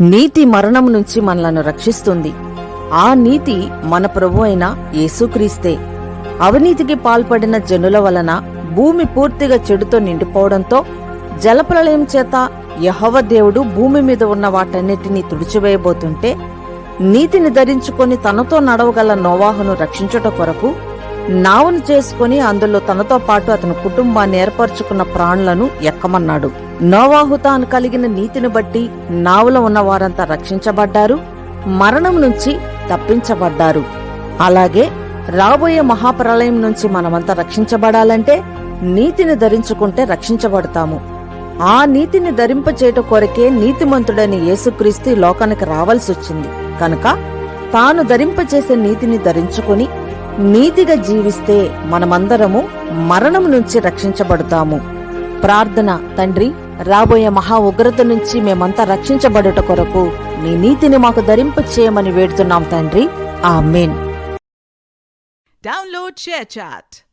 నీతి మరణం నుంచి మనలను రక్షిస్తుంది. ఆ నీతి మన ప్రభు అయిన యేసుక్రీస్తే. అవినీతికి పాల్పడిన జనుల వలన భూమి పూర్తిగా చెడుతో నిండిపోవడంతో జలప్రళయం చేత యెహోవా దేవుడు భూమి మీద ఉన్న వాటన్నిటినీ తుడిచివేయబోతుంటే, నీతిని ధరించుకొని తనతో నడవగల నోవాహును రక్షించుట కొరకు నావను చేసుకుని అందులో తనతో పాటు అతని కుటుంబాన్ని ఏర్పరచుకున్న ప్రాణులను ఎక్కమన్నాడు. నోవాహు తాను కలిగిన నీతిని బట్టి నావలో ఉన్న వారంతా రక్షించబడ్డారు, మరణం నుంచి తప్పించబడ్డారు. అలాగే రాబోయే మహాప్రళయం నుంచి మనమంతా రక్షించబడాలంటే నీతిని ధరించుకుంటే రక్షించబడతాము. ఆ నీతిని ధరింపచేయట కొరకే నీతిమంతుడని యేసుక్రీస్తు లోకానికి రావాల్సొచ్చింది. కనుక తాను ధరింపచేసే నీతిని ధరించుకుని నీతిగా జీవిస్తే మనమందరము మరణం నుంచి రక్షించబడతాము. ప్రార్థన. తండ్రి, రాబోయే మహా ఉగ్రత నుంచి మేమంతా రక్షించబడుట కొరకు నీ నీతిని మాకు ధరింపచేయమని వేడుతున్నాం తండ్రి. ఆమేన్. Download ShareChat.